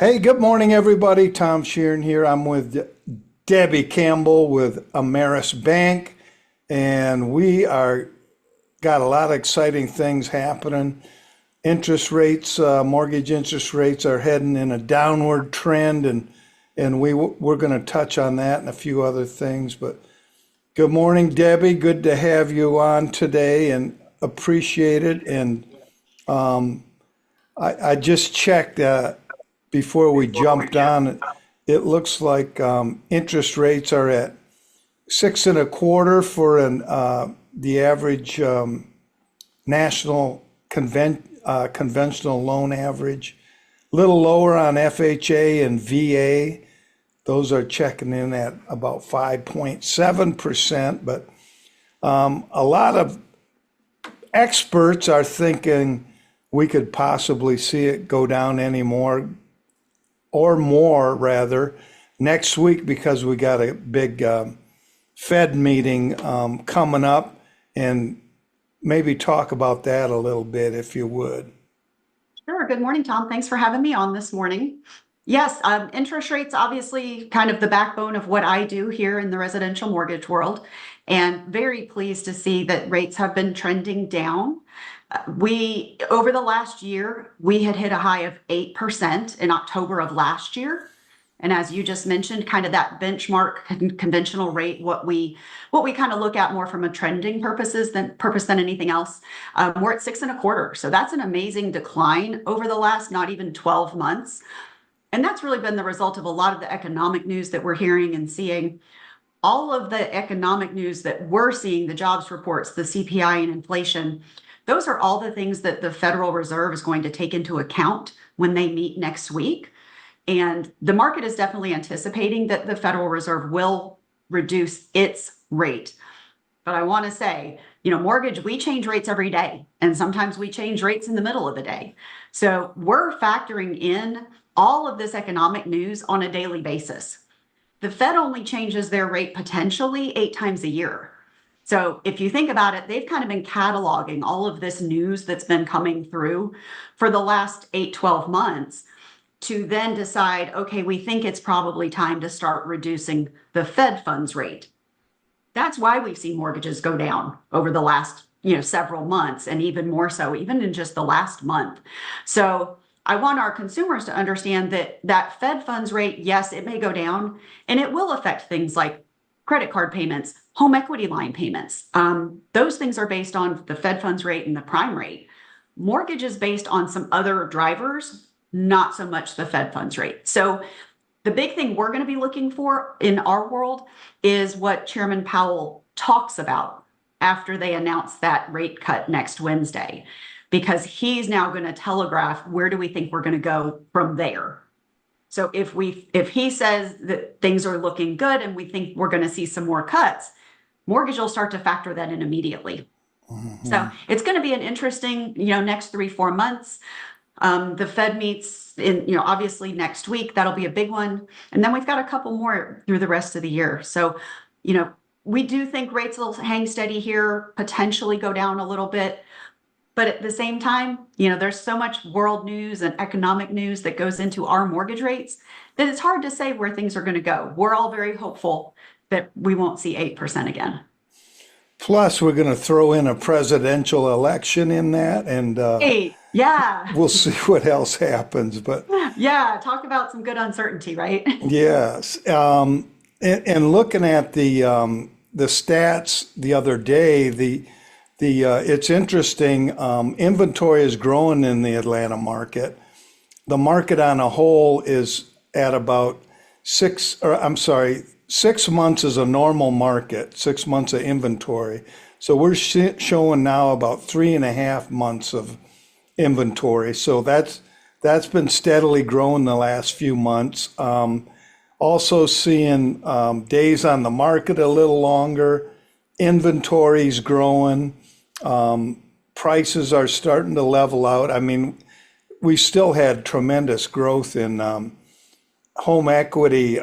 Hey, good morning, everybody. Tom Sheeran here. I'm with Debi Campbell with Ameris Bank, and we are got a lot of exciting things happening. Interest rates, mortgage interest rates are heading in a downward trend, and we're going to touch on that and a few other things. But good morning, Debi. Good to have you on today, and appreciate it. And I just checked. Before we jumped on, it looks like interest rates are at 6.25 for the average national conventional loan average. A little lower on FHA and VA. Those are checking in at about 5.7%, but a lot of experts are thinking we could possibly see it go down any more or more rather next week because we got a big Fed meeting coming up, and maybe talk about that a little bit if you would. Sure. Good morning, Tom. Thanks for having me on this morning. Yes, interest rates obviously kind of the backbone of what I do here in the residential mortgage world, and very pleased to see that rates have been trending down. We over the last year, we had hit a high of 8% in October of last year. And as you just mentioned, kind of that benchmark conventional rate, what we kind of look at more from a trending purpose than anything else. We're at 6.25. So that's an amazing decline over the last not even 12 months. And that's really been the result of a lot of the economic news that we're hearing and seeing. All of the economic news that we're seeing, the jobs reports, the CPI and inflation, those are all the things that the Federal Reserve is going to take into account when they meet next week. And the market is definitely anticipating that the Federal Reserve will reduce its rate. But I want to say, mortgage, we change rates every day. And sometimes we change rates in the middle of the day. So we're factoring in all of this economic news on a daily basis. The Fed only changes their rate potentially 8 times a year. So if you think about it, they've kind of been cataloging all of this news that's been coming through for the last 8, 12 months to then decide, okay, we think it's probably time to start reducing the Fed funds rate. That's why we've seen mortgages go down over the last, several months, and even more so, even in just the last month. So I want our consumers to understand that that Fed funds rate, yes, it may go down, and it will affect things like credit card payments, home equity line payments. Those things are based on the Fed funds rate and the prime rate. Mortgage is based on some other drivers, not so much the Fed funds rate. So the big thing we're going to be looking for in our world is what Chairman Powell talks about after they announce that rate cut next Wednesday, because he's now going to telegraph where do we think we're going to go from there. So if he says that things are looking good and we think we're going to see some more cuts, mortgage will start to factor that in immediately. Mm-hmm. So it's going to be an interesting, next 3, 4 months. The Fed meets in, obviously next week. That'll be a big one. And then we've got a couple more through the rest of the year. So, we do think rates will hang steady here, potentially go down a little bit. But at the same time, there's so much world news and economic news that goes into our mortgage rates that it's hard to say where things are going to go. We're all very hopeful that we won't see 8% again. Plus, we're going to throw in a presidential election in that, and Hey, yeah. we'll see what else happens. But Yeah, talk about some good uncertainty, right? yes, and looking at the stats the other day, the it's interesting. Inventory is growing in the Atlanta market. The market on a whole is at about 6 months is a normal market, 6 months of inventory. So we're showing now about 3.5 months of inventory. So that's been steadily growing the last few months. Also seeing days on the market a little longer, inventory's growing. Prices are starting to level out. I mean, we still had tremendous growth in home equity,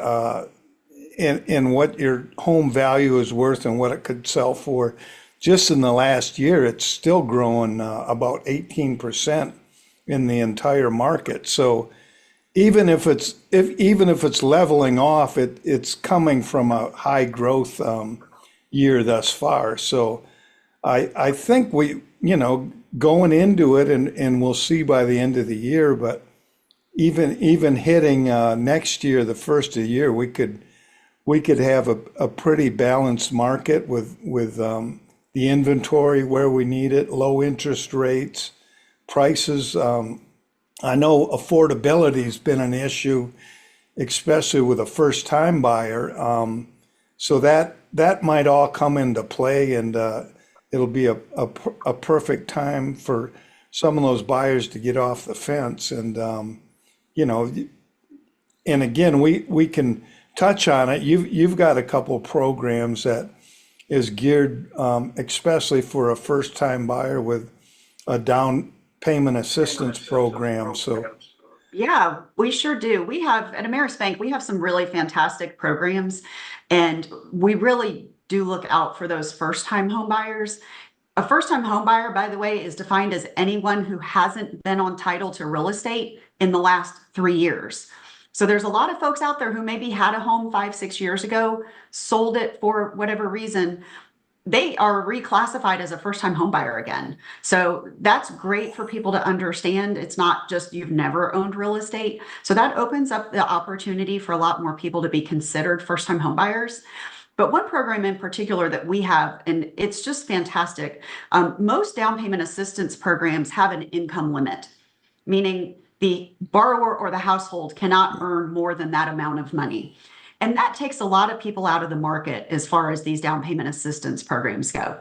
in what your home value is worth and what it could sell for. Just in the last year, it's still growing about 18% in the entire market. So even if it's leveling off, it's coming from a high growth year thus far. So I think going into it, and we'll see by the end of the year, but even hitting next year, the first of the year, we could have a pretty balanced market with the inventory where we need it, low interest rates, prices. I know affordability's been an issue, especially with a first-time buyer. So that might all come into play, and it'll be a perfect time for some of those buyers to get off the fence. And you know, and again, we can touch on it. You've got a couple programs that is geared especially for a first-time buyer with a down payment assistance program. So Yeah, we sure do. We have at Ameris Bank, we have some really fantastic programs, and we really do look out for those first-time home buyers. A first-time home buyer, by the way, is defined as anyone who hasn't been on title to real estate in the last 3 years. So there's a lot of folks out there who maybe had a home 5, 6 years ago, sold it for whatever reason. They are reclassified as a first-time home buyer again. So that's great for people to understand. It's not just you've never owned real estate. So that opens up the opportunity for a lot more people to be considered first-time home buyers. But one program in particular that we have, and it's just fantastic, most down payment assistance programs have an income limit, meaning the borrower or the household cannot earn more than that amount of money. And that takes a lot of people out of the market as far as these down payment assistance programs go.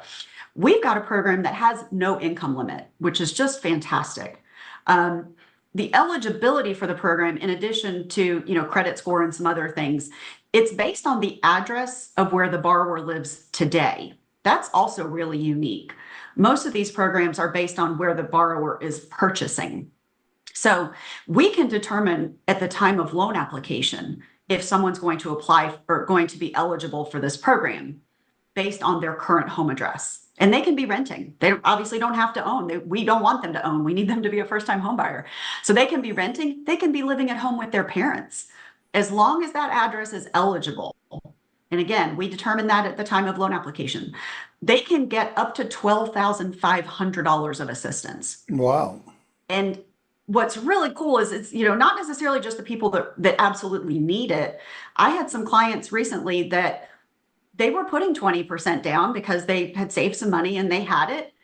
We've got a program that has no income limit, which is just fantastic. The eligibility for the program, in addition to credit score and some other things, it's based on the address of where the borrower lives today. That's also really unique. Most of these programs are based on where the borrower is purchasing. So we can determine at the time of loan application if someone's going to apply or going to be eligible for this program based on their current home address. And they can be renting. They obviously don't have to own. We don't want them to own. We need them to be a first-time home buyer. So they can be renting. They can be living at home with their parents as long as that address is eligible. And again, we determine that at the time of loan application. They can get up to $12,500 of assistance. wow. And what's really cool is it's not necessarily just the people that absolutely need it. I had some clients recently that they were putting 20% down because they had saved some money and they had it,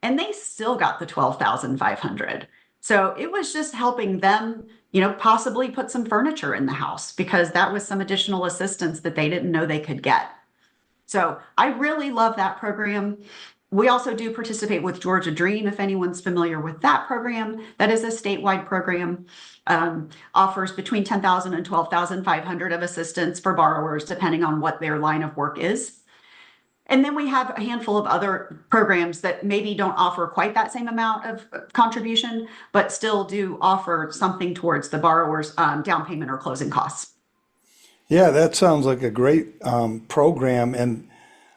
and they still got the 12,500. So it was just helping them, possibly put some furniture in the house because that was some additional assistance that they didn't know they could get. So I really love that program. We also do participate with Georgia Dream, if anyone's familiar with that program. That is a statewide program, offers between $10,000 and $12,500 of assistance for borrowers, depending on what their line of work is. And then we have a handful of other programs that maybe don't offer quite that same amount of contribution, but still do offer something towards the borrower's down payment or closing costs. Yeah, that sounds like a great program. And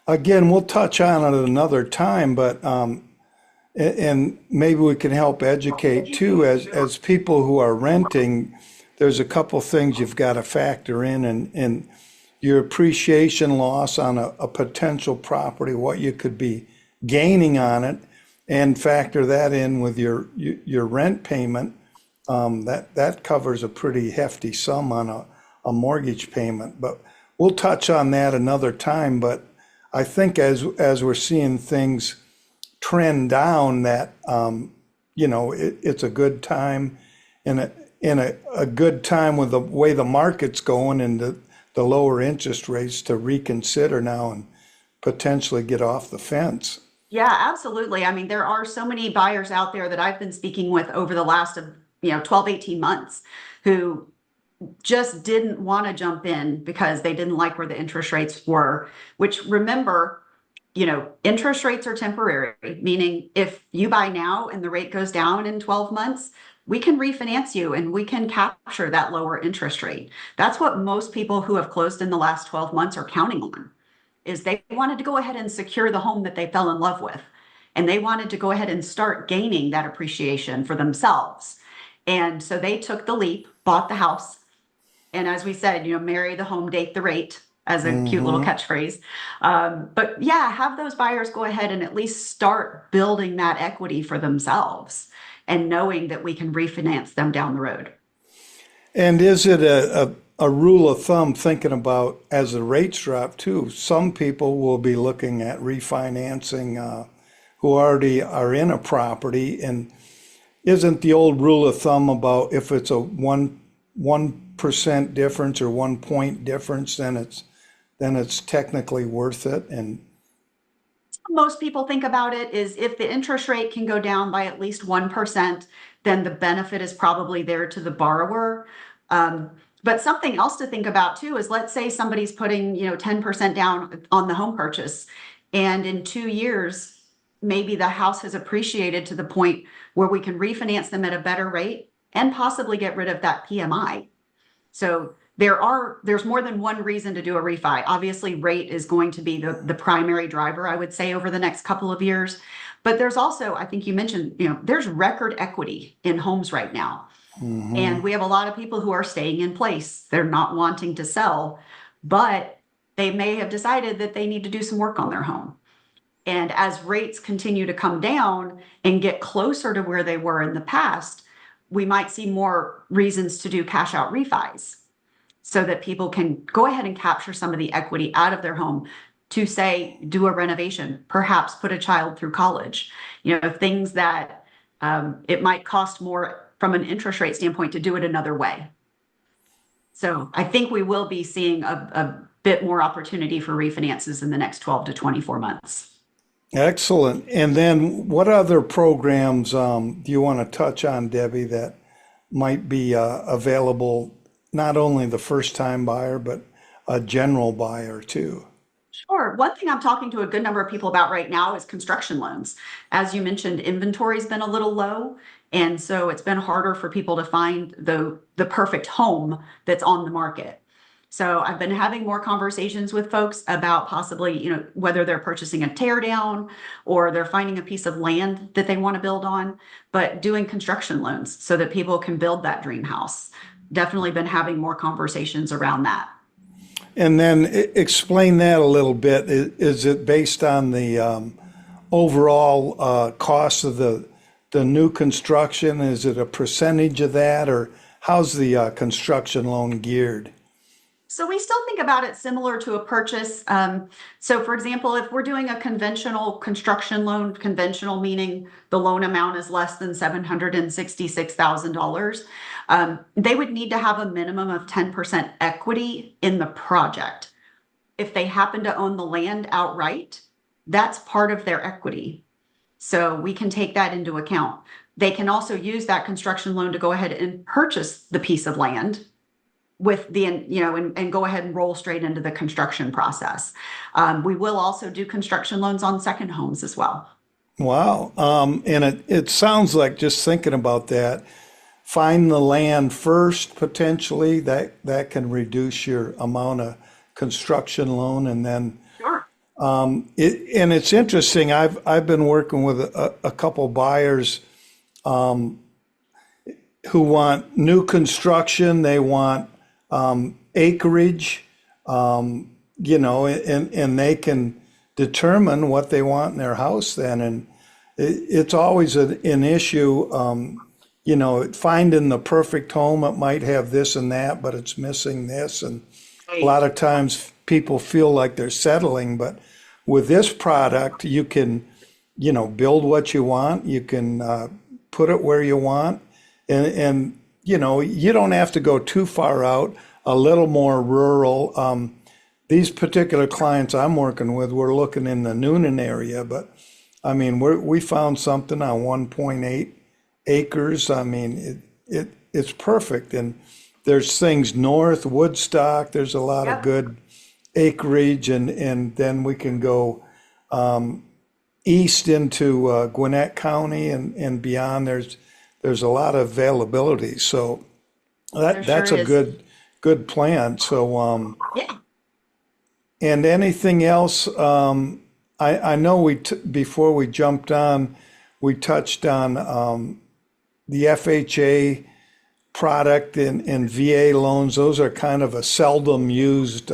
again, we'll touch on it another time, but and maybe we can help educate too, as people who are renting. There's a couple things you've got to factor in, and your appreciation loss on a potential property, what you could be gaining on it, and factor that in with your rent payment. That covers a pretty hefty sum on a mortgage payment. But we'll touch on that another time. But I think as we're seeing things trend down, that it's a good time, and a good time with the way the market's going and the lower interest rates to reconsider now and potentially get off the fence. Yeah, absolutely. I mean, there are so many buyers out there that I've been speaking with over the last 12, 18 months who just didn't want to jump in because they didn't like where the interest rates were, which, remember, interest rates are temporary, meaning if you buy now and the rate goes down in 12 months, we can refinance you and we can capture that lower interest rate. That's what most people who have closed in the last 12 months are counting on, is they wanted to go ahead and secure the home that they fell in love with. And they wanted to go ahead and start gaining that appreciation for themselves. And so they took the leap, bought the house. And as we said, marry the home, date the rate as a cute little Mm-hmm. catchphrase. But yeah, have those buyers go ahead and at least start building that equity for themselves and knowing that we can refinance them down the road. And is it a rule of thumb thinking about as the rates drop too? Some people will be looking at refinancing who already are in a property. And isn't the old rule of thumb about if it's a 1% difference or 1 point difference, then it's technically worth it? And Most people think about it is if the interest rate can go down by at least 1%, then the benefit is probably there to the borrower. But something else to think about too is let's say somebody's putting, 10% down on the home purchase, and in 2 years, maybe the house has appreciated to the point where we can refinance them at a better rate and possibly get rid of that PMI. So there's more than one reason to do a refi. Obviously, rate is going to be the primary driver, I would say, over the next couple of years. But there's also, I think you mentioned, there's record equity in homes right now. mhm. And we have a lot of people who are staying in place. They're not wanting to sell, but they may have decided that they need to do some work on their home. And as rates continue to come down and get closer to where they were in the past, we might see more reasons to do cash out refis so that people can go ahead and capture some of the equity out of their home to say, do a renovation, perhaps put a child through college, things that it might cost more from an interest rate standpoint to do it another way. So I think we will be seeing a bit more opportunity for refinances in the next 12 to 24 months. Excellent. And then what other programs do you want to touch on, Debbie, that might be available, not only the first time buyer, but a general buyer too? Sure. One thing I'm talking to a good number of people about right now is construction loans. As you mentioned, inventory's been a little low, and so it's been harder for people to find the perfect home that's on the market. So I've been having more conversations with folks about possibly, whether they're purchasing a tear down or they're finding a piece of land that they want to build on, but doing construction loans so that people can build that dream house. Definitely been having more conversations around that. And then explain that a little bit. Is it based on the overall cost of the new construction? Is it a percentage of that, or how's the construction loan geared? So we still think about it similar to a purchase. So for example, if we're doing a conventional construction loan, conventional meaning the loan amount is less than $766,000, they would need to have a minimum of 10% equity in the project. If they happen to own the land outright, that's part of their equity. So we can take that into account. They can also use that construction loan to go ahead and purchase the piece of land with and go ahead and roll straight into the construction process. We will also do construction loans on second homes as well. Wow. And it sounds like, just thinking about that, find the land first, potentially, that can reduce your amount of construction loan. And then Sure. and it's interesting. I've been working with a couple buyers who want new construction. They want acreage, and they can determine what they want in their house then. And it's always an issue, finding the perfect home. It might have this and that, but it's missing this. And a lot of times people feel like they're settling, but with this product, you can, build what you want. You can put it where you want. And you don't have to go too far out, a little more rural. These particular clients I'm working with, we're looking in the Noonan area, but I mean, we found something on 1.8 acres. I mean, it's perfect. And there's things north, Woodstock, there's a lot of Yep. good acreage, and then we can go east into Gwinnett County and beyond. There's a lot of availability. So There that's sure a is. good plan. So Yeah. and anything else? I know before we jumped on, we touched on the FHA product in VA loans. Those are kind of a seldom used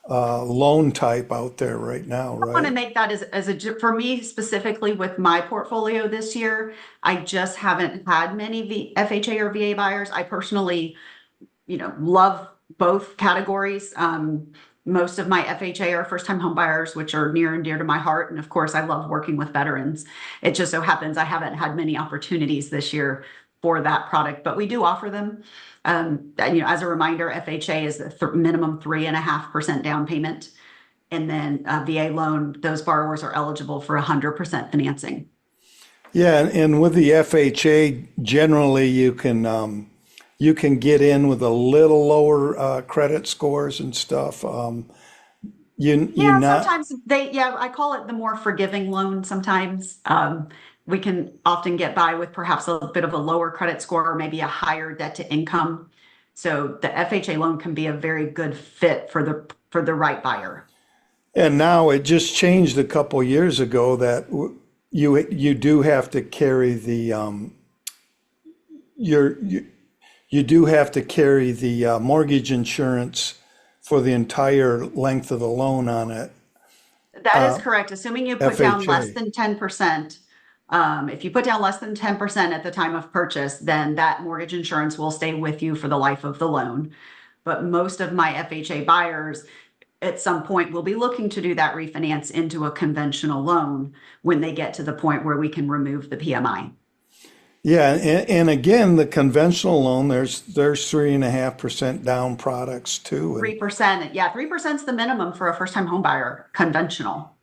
loan type out there right now, I want to right? make that for me specifically with my portfolio this year, I just haven't had many FHA or VA buyers. I personally, love both categories. Most of my FHA are first-time home buyers, which are near and dear to my heart. And of course, I love working with veterans. It just so happens I haven't had many opportunities this year for that product, but we do offer them. As a reminder, FHA is the minimum 3.5% down payment. And then a VA loan, those borrowers are eligible for 100% financing. Yeah, and with the FHA, generally you can get in with a little lower credit scores and stuff. You Yeah, not sometimes I call it the more forgiving loan sometimes. We can often get by with perhaps a bit of a lower credit score or maybe a higher debt to income. So the FHA loan can be a very good fit for the right buyer. and now it just changed a couple years ago that you do have to carry the you do have to carry the mortgage insurance for the entire length of the loan on it. That is correct, assuming you put down less FHA. than 10%. If you put down less than 10% at the time of purchase, then that mortgage insurance will stay with you for the life of the loan. But most of my FHA buyers at some point will be looking to do that refinance into a conventional loan when they get to the point where we can remove the PMI. Yeah, and again, the conventional loan, there's 3.5% down products too. And 3%. Yeah, 3% is the minimum for a first-time home buyer, conventional.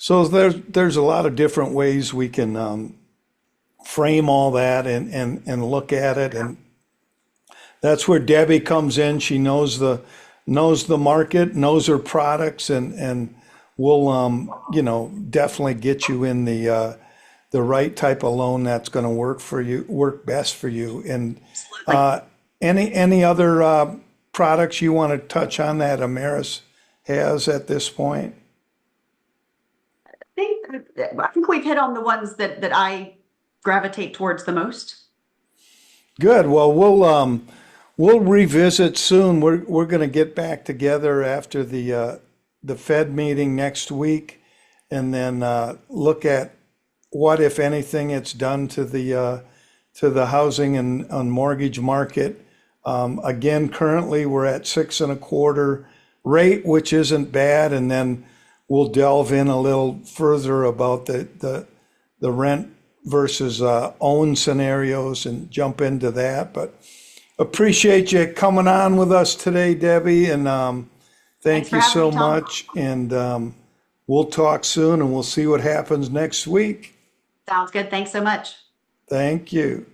so there's a lot of different ways we can frame all that and look at it. And that's where Debbie comes in. She knows the market, knows her products, and we'll definitely get you in the right type of loan that's going to work best for you. And Absolutely. any other products you want to touch on that Ameris has at this point? I think we've hit on the ones that I gravitate towards the most. Good. Well, we'll revisit soon. We're going to get back together after the Fed meeting next week, and then look at what, if anything, it's done to the housing and mortgage market. Again, currently we're at 6.25 rate, which isn't bad, and then we'll delve in a little further about the rent versus own scenarios and jump into that. But appreciate you coming on with us today, Debbie, and Thanks thank for you having so me, Tom. much. And we'll talk soon, and we'll see what happens next week. Sounds good. Thanks so much. Thank you.